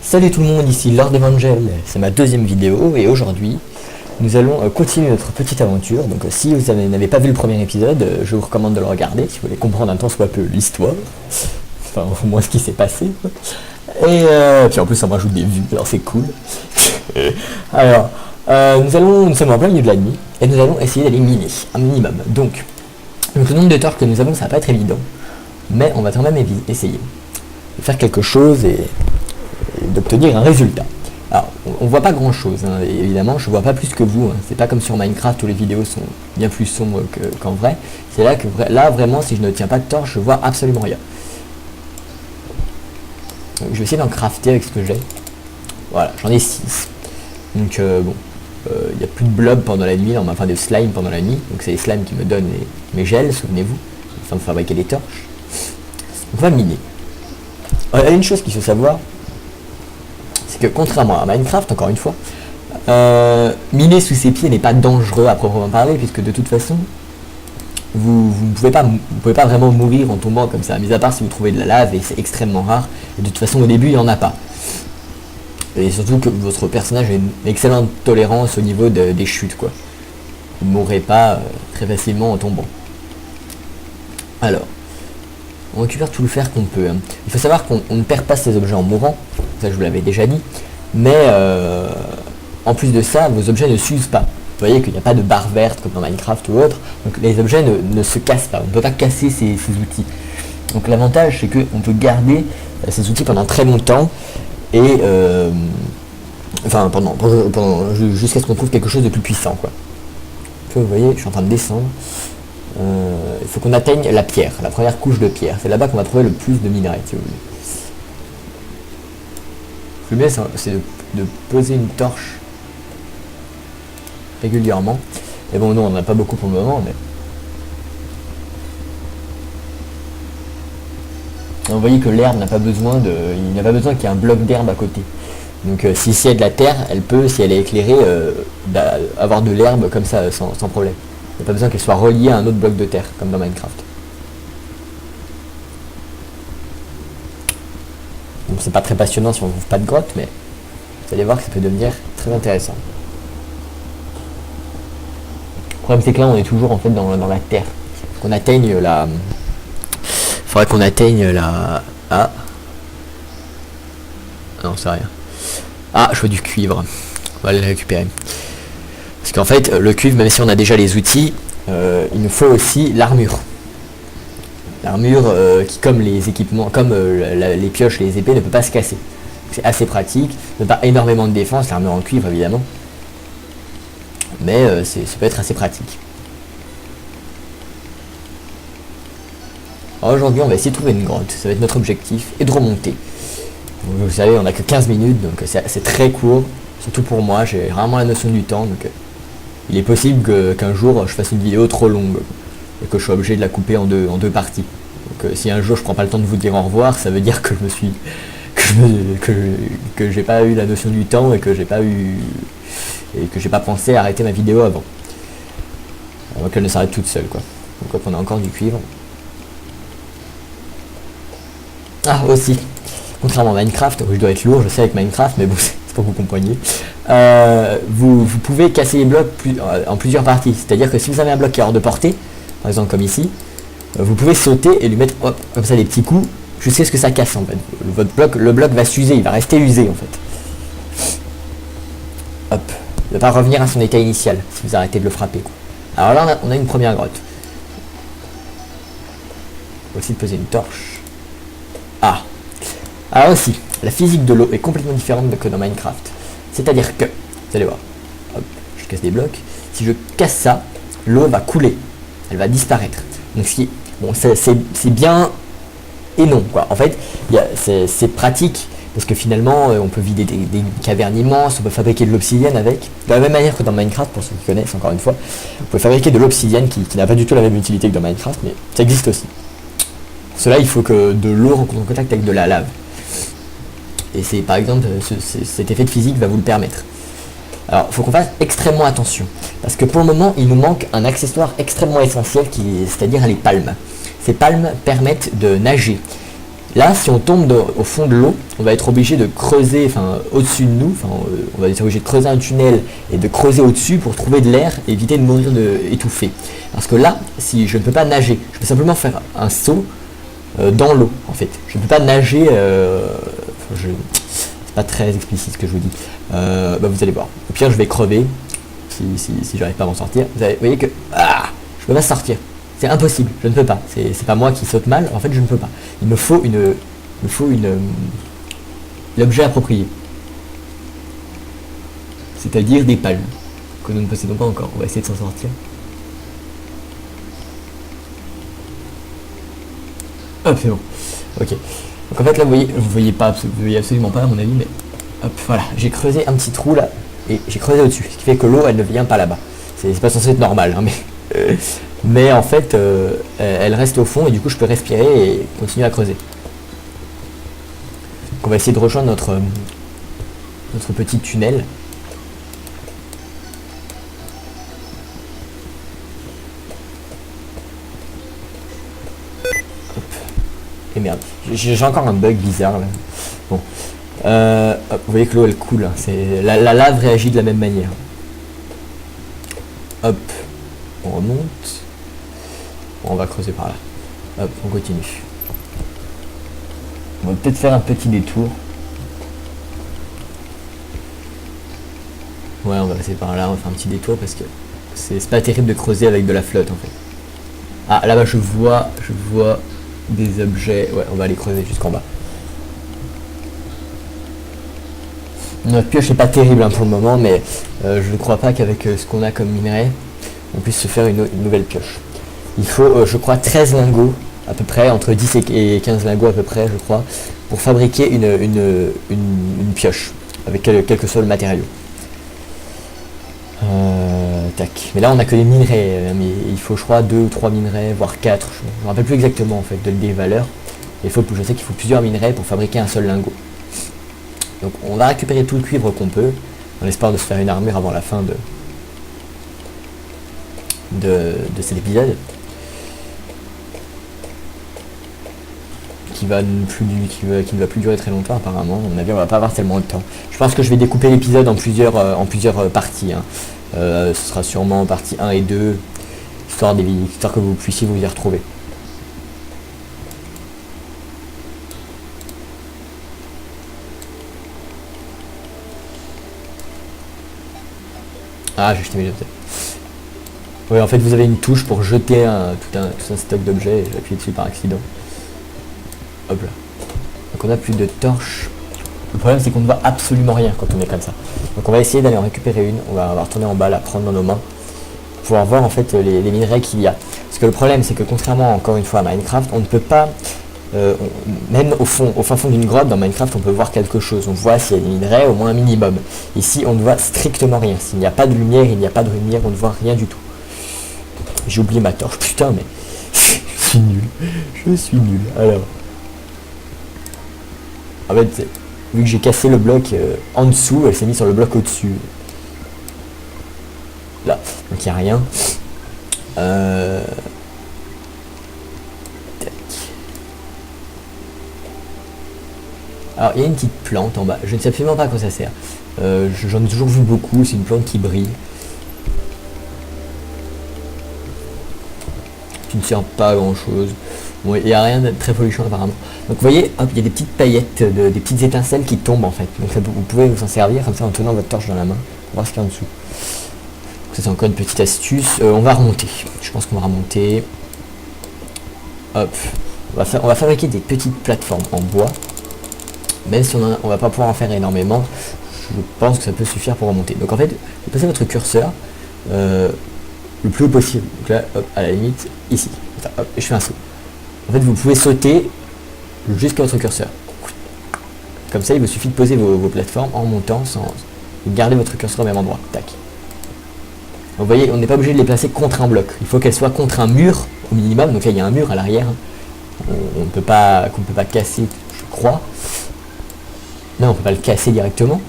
Salut tout le monde, ici Lord Evangel, c'est ma deuxième vidéo et aujourd'hui nous allons continuer notre petite aventure. Donc si vous n'avez pas vu le premier épisode, je vous recommande de le regarder si vous voulez comprendre un tant soit peu l'histoire, enfin au moins ce qui s'est passé. Et puis en plus ça me rajoute des vues, alors c'est cool. Alors nous sommes en plein milieu de la nuit et nous allons essayer d'aller miner un minimum. Donc le nombre de torches que nous avons ça va pas être évident, mais on va quand même essayer de faire quelque chose et d'obtenir un résultat. Alors, on voit pas grand chose, hein, évidemment, je vois pas plus que vous, hein. C'est pas comme sur Minecraft où les vidéos sont bien plus sombres qu'en vrai. C'est là que là vraiment, si je ne tiens pas de torche, je vois absolument rien. Donc, je vais essayer d'en crafter avec ce que j'ai. Voilà, j'en ai 6. Donc bon, il n'y a plus de blobs pendant la nuit, enfin de slime pendant la nuit. Donc c'est les slimes qui me donnent mes gels, souvenez-vous, afin de fabriquer des torches. On va miner. Il y a une chose qu'il faut savoir, c'est que contrairement à Minecraft, encore une fois, miner sous ses pieds n'est pas dangereux à proprement parler, puisque de toute façon, vous pouvez pas vraiment mourir en tombant comme ça, mis à part si vous trouvez de la lave, et c'est extrêmement rare, et de toute façon au début il n'y en a pas. Et surtout que votre personnage a une excellente tolérance au niveau des chutes, quoi. Vous ne mourrez pas très facilement en tombant. Alors, on récupère tout le fer qu'on peut. Hein. Il faut savoir qu'on ne perd pas ces objets en mourant, ça je vous l'avais déjà dit, mais en plus de ça, vos objets ne s'usent pas. Vous voyez qu'il n'y a pas de barre verte comme dans Minecraft ou autre, donc les objets ne se cassent pas, on ne peut pas casser ces outils. Donc l'avantage c'est qu'on peut garder ces outils pendant très longtemps, et enfin jusqu'à ce qu'on trouve quelque chose de plus puissant, quoi. Vous voyez, je suis en train de descendre. Il faut qu'on atteigne la pierre, la première couche de pierre. C'est là-bas qu'on va trouver le plus de minerais, si vous voulez. Le mieux, c'est de poser une torche régulièrement. Et bon, non, on n'en a pas beaucoup pour le moment, mais... vous voyez que l'herbe n'a pas besoin il n'y a pas besoin qu'il y ait un bloc d'herbe à côté. Donc si il y a de la terre, elle peut, si elle est éclairée, avoir de l'herbe comme ça, sans problème. Il n'y a pas besoin qu'elle soit reliée à un autre bloc de terre, comme dans Minecraft. Donc c'est pas très passionnant si on ne trouve pas de grotte, mais vous allez voir que ça peut devenir très intéressant. Le problème c'est que là on est toujours en fait dans la terre. Qu'on atteigne la... faudrait qu'on atteigne la... Ah. Non, c'est rien. Ah, je veux du cuivre. On va le récupérer. Parce qu'en fait, le cuivre, même si on a déjà les outils, il nous faut aussi l'armure. L'armure qui, comme les équipements, comme les pioches, les épées, ne peut pas se casser. C'est assez pratique. Ne pas énormément de défense, l'armure en cuivre évidemment. Mais ça peut être assez pratique. Alors aujourd'hui, on va essayer de trouver une grotte. Ça va être notre objectif et de remonter. Donc, vous savez, on n'a que 15 minutes, donc c'est très court. Surtout pour moi, j'ai rarement la notion du temps. Donc, il est possible qu'un jour je fasse une vidéo trop longue et que je sois obligé de la couper en deux parties. Donc si un jour je prends pas le temps de vous dire au revoir, ça veut dire que que j'ai pas eu la notion du temps et que j'ai pas pensé à arrêter ma vidéo avant. Avant qu'elle ne s'arrête toute seule, quoi. Donc on a encore du cuivre. Ah aussi, contrairement à Minecraft, je dois être lourd, je sais avec Minecraft, mais bon, c'est pour que vous compreniez. Vous pouvez casser les blocs en plusieurs parties. C'est-à-dire que si vous avez un bloc qui est hors de portée, par exemple comme ici, vous pouvez sauter et lui mettre hop, comme ça des petits coups, jusqu'à ce que ça casse en fait. Le bloc va s'user, il va rester usé en fait. Hop, il ne va pas revenir à son état initial si vous arrêtez de le frapper. Alors là on a une première grotte. On va aussi poser une torche. Ah, alors aussi, la physique de l'eau est complètement différente que dans Minecraft. C'est-à-dire que, vous allez voir, hop, je casse des blocs, si je casse ça, l'eau va couler, elle va disparaître. Donc bon, c'est bien et non, quoi. En fait, c'est pratique, parce que finalement, on peut vider des cavernes immenses, on peut fabriquer de l'obsidienne avec. De la même manière que dans Minecraft, pour ceux qui connaissent, encore une fois, vous pouvez fabriquer de l'obsidienne qui n'a pas du tout la même utilité que dans Minecraft, mais ça existe aussi. Pour cela, il faut que de l'eau rencontre en contact avec de la lave. Et c'est par exemple, cet effet de physique va vous le permettre. Alors, il faut qu'on fasse extrêmement attention. Parce que pour le moment, il nous manque un accessoire extrêmement essentiel, c'est-à-dire les palmes. Ces palmes permettent de nager. Là, si on tombe au fond de l'eau, on va être obligé de creuser, enfin au-dessus de nous, on va être obligé de creuser un tunnel et de creuser au-dessus pour trouver de l'air et éviter de mourir étouffé. Parce que là, si je ne peux pas nager, je peux simplement faire un saut dans l'eau en fait. Je ne peux pas nager, c'est pas très explicite ce que je vous dis. Vous allez voir. Au pire, je vais crever si j'arrive pas à m'en sortir. Vous voyez que je peux pas sortir. C'est impossible, je ne peux pas. C'est pas moi qui saute mal, en fait je ne peux pas. Il me faut l'objet approprié. C'est-à-dire des palmes, que nous ne possédons pas encore. On va essayer de s'en sortir. Hop, c'est bon. Ok. Donc en fait là vous voyez absolument pas à mon avis, mais hop, voilà. J'ai creusé un petit trou là, et j'ai creusé au-dessus. Ce qui fait que l'eau elle ne vient pas là-bas. C'est pas censé être normal, hein, mais en fait, elle reste au fond et du coup je peux respirer et continuer à creuser. Donc on va essayer de rejoindre notre petit tunnel. Hop. Et merde, j'ai encore un bug bizarre là. Bon. Hop, vous voyez que l'eau elle coule, hein. La lave réagit de la même manière. Hop, on remonte. On va creuser par là. Hop, on continue. On va peut-être faire un petit détour. Ouais, on va passer par là, on va faire un petit détour parce que c'est pas terrible de creuser avec de la flotte en fait. Ah, là-bas je vois des objets. Ouais, on va aller creuser jusqu'en bas. Notre pioche n'est pas terrible hein, pour le moment, mais je ne crois pas qu'avec ce qu'on a comme minerai, on puisse se faire une nouvelle pioche. Il faut, je crois, 13 lingots, à peu près, entre 10 et 15 lingots à peu près, je crois, pour fabriquer une pioche, avec quel que soit le matériau. Tac. Mais là, on n'a que des minerais, mais il faut, je crois, 2 ou 3 minerais, voire 4, je ne me rappelle plus exactement, en fait, des valeurs. Je sais qu'il faut plusieurs minerais pour fabriquer un seul lingot. Donc, on va récupérer tout le cuivre qu'on peut, en l'espoir de se faire une armure avant la fin de cet épisode. Qui ne va plus durer très longtemps apparemment. À mon avis, on va pas avoir tellement de temps. Je pense que je vais découper l'épisode en plusieurs parties. Hein. Ce sera sûrement partie 1 et 2, histoire que vous puissiez vous y retrouver. Ah, j'ai jeté mes objets. Oui, en fait, vous avez une touche pour jeter tout un stock d'objets, et j'ai appuyé dessus par accident. Hop là. Donc on a plus de torches. Le problème c'est qu'on ne voit absolument rien quand on est comme ça. Donc on va essayer d'aller en récupérer une. On va retourner en bas, la prendre dans nos mains. Pour pouvoir voir en fait les minerais qu'il y a. Parce que le problème c'est que contrairement encore une fois à Minecraft, on ne peut pas, même au fin fond d'une grotte dans Minecraft, on peut voir quelque chose. On voit s'il y a des minerais, au moins un minimum. Ici on ne voit strictement rien. S'il n'y a pas de lumière, il n'y a pas de lumière, on ne voit rien du tout. J'ai oublié ma torche, putain mais je suis nul. Je suis nul. Alors. En fait, vu que j'ai cassé le bloc en dessous, elle s'est mise sur le bloc au-dessus. Là, donc il n'y a rien. Alors, il y a une petite plante en bas. Je ne sais absolument pas à quoi ça sert. J'en ai toujours vu beaucoup. C'est une plante qui brille. Qui ne sert pas à grand-chose. Bon, il n'y a rien de très polluant apparemment. Donc vous voyez, hop, il y a des petites paillettes, des petites étincelles qui tombent en fait. Donc vous pouvez vous en servir comme ça en tenant votre torche dans la main pour voir ce qu'il y a en dessous. Ça c'est encore une petite astuce. On va remonter. Je pense qu'on va remonter. Hop. On va fabriquer des petites plateformes en bois. Même si on va pas pouvoir en faire énormément, je pense que ça peut suffire pour remonter. Donc en fait, vous passez votre curseur le plus haut possible. Donc là, hop, à la limite, ici. Hop, et je fais un saut. En fait, vous pouvez sauter jusqu'à votre curseur. Comme ça, il vous suffit de poser vos plateformes en montant sans garder votre curseur au même endroit. Tac. Vous voyez, on n'est pas obligé de les placer contre un bloc. Il faut qu'elles soient contre un mur au minimum. Donc là, il y a un mur à l'arrière. On ne peut pas casser, je crois. Non, on ne peut pas le casser directement.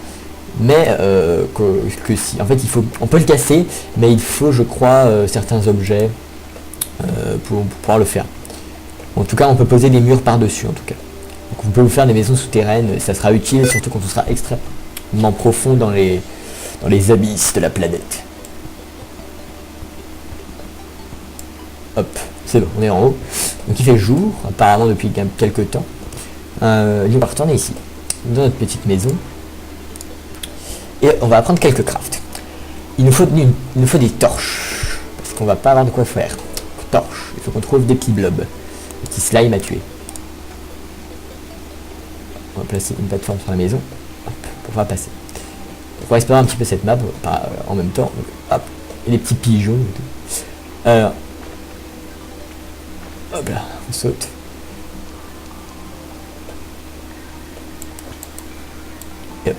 Mais que si. En fait, on peut le casser, mais il faut, je crois, certains objets pour pouvoir le faire. En tout cas, on peut poser des murs par-dessus, en tout cas. Donc vous pouvez vous faire des maisons souterraines, ça sera utile, surtout quand on sera extrêmement profond dans les abysses de la planète. Hop, c'est bon, on est en haut. Donc il fait jour, apparemment depuis quelques temps. Nous on va retourner ici, dans notre petite maison. Et on va apprendre quelques crafts. Il nous faut des torches, parce qu'on va pas avoir de quoi faire. Torches, il faut qu'on trouve des petits blobs, des petits slimes à tuer. On va placer une plateforme sur la maison, hop, pour pouvoir passer. Donc on va explorer un petit peu cette map en même temps. Donc, hop, et les petits pigeons. Et tout. Alors, hop là, on saute. Et hop.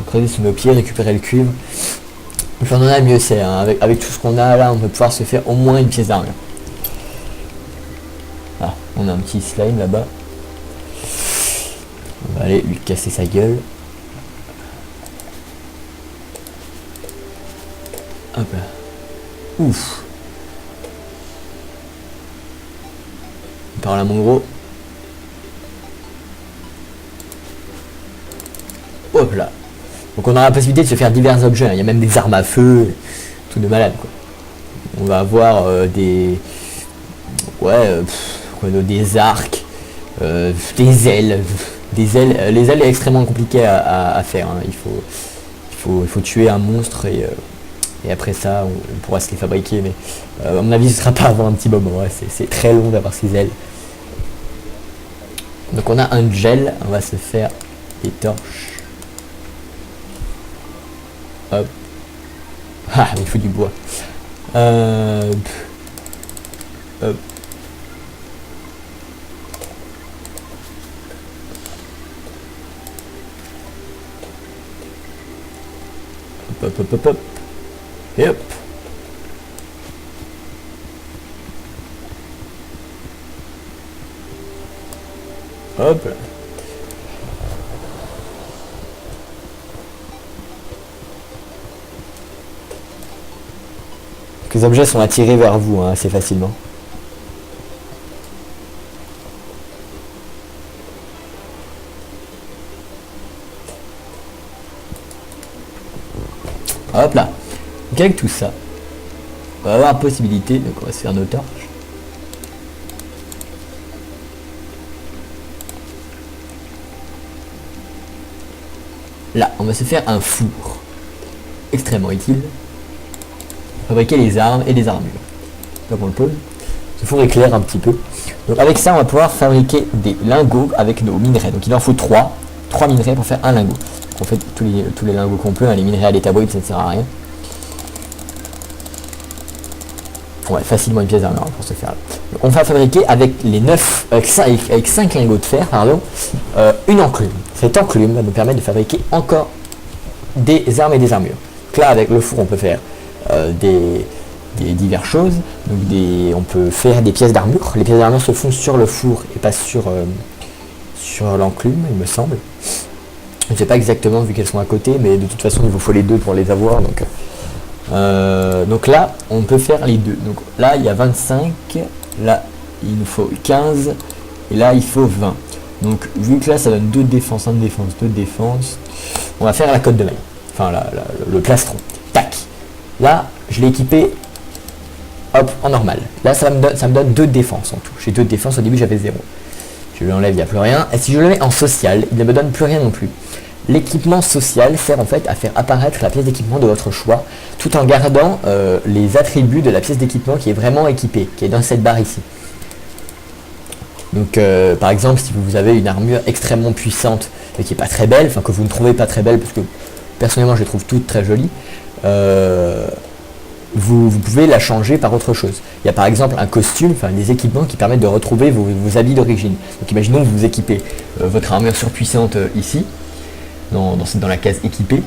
Creuser sous nos pieds, récupérer le cuivre. Plus on en a, mieux c'est. Hein. Avec tout ce qu'on a là, on peut pouvoir se faire au moins une pièce d'armure. Ah, on a un petit slime là-bas. On va aller lui casser sa gueule. Hop là. Ouf. Par là mon gros. Hop là. Donc on aura la possibilité de se faire divers objets, hein. Il y a même des armes à feu, tout de malade quoi. On va avoir des arcs, des ailes. Les ailes est extrêmement compliqué à faire, hein. Il faut tuer un monstre et après ça on pourra se les fabriquer, mais à mon avis ce sera pas avant un petit moment, ouais. C'est très long d'avoir ces ailes. Donc on a un gel, on va se faire des torches. Hop. Ah, il faut du bois. Hop. Hop, hop, hop, hop, hop. Et hop. Hop là. Les objets sont attirés vers vous, hein, assez facilement. Hop là. Donc avec tout ça, on va avoir la possibilité, donc on va se faire nos torches. Là, on va se faire un four. Extrêmement utile. Fabriquer les armes et les armures. Donc on le pose. Ce four éclaire un petit peu. Donc avec ça, on va pouvoir fabriquer des lingots avec nos minerais. Donc il en faut 3 minerais pour faire un lingot. On fait tous les lingots qu'on peut, hein, les minerais à l'état brut, ça ne sert à rien. Ouais, facilement une pièce d'armure pour se faire. Donc, on va fabriquer avec les 5 lingots de fer, pardon, une enclume. Cette enclume va nous permettre de fabriquer encore des armes et des armures. Donc là, avec le four, on peut faire des diverses choses. Donc on peut faire des pièces d'armure. Les pièces d'armure se font sur le four et pas sur l'enclume, il me semble. Je ne sais pas exactement vu qu'elles sont à côté, mais de toute façon il vous faut les deux pour les avoir. Donc là on peut faire les deux. Donc là il y a 25, là il nous faut 15 et là il faut 20. Donc vu que là ça donne 2 de défense, 1 de défense, 2 de défense, on va faire la cotte de maille, enfin le plastron. Tac. Là je l'ai équipé hop en normal. Là ça me donne 2 de défense en tout. J'ai 2 de défense, au début j'avais 0. Je lui enlève, il n'y a plus rien. Et si je le mets en social, il ne me donne plus rien non plus. L'équipement social sert en fait à faire apparaître la pièce d'équipement de votre choix, tout en gardant les attributs de la pièce d'équipement qui est vraiment équipée, qui est dans cette barre ici. Donc par exemple, si vous avez une armure extrêmement puissante et qui n'est pas très belle, enfin que vous ne trouvez pas très belle, parce que personnellement je les trouve toutes très jolies, vous pouvez la changer par autre chose. Il y a par exemple un costume, enfin des équipements qui permettent de retrouver vos habits d'origine. Donc imaginons que vous équipez votre armure surpuissante ici, dans la case équipée,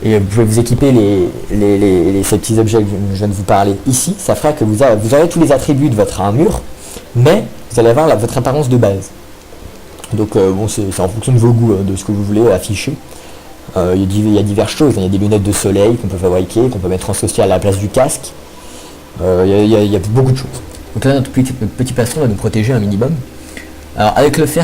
et vous pouvez vous équiper ces petits objets que je viens de vous parler ici. Ça fera que vous aurez tous les attributs de votre armure, mais vous allez avoir votre apparence de base. Donc bon, c'est en fonction de vos goûts, hein, de ce que vous voulez afficher. Il y a diverses choses, hein. Il y a des lunettes de soleil qu'on peut fabriquer, qu'on peut mettre en social à la place du casque. Il y a beaucoup de choses. Donc là notre petit plastron va nous protéger un minimum. Alors avec le fer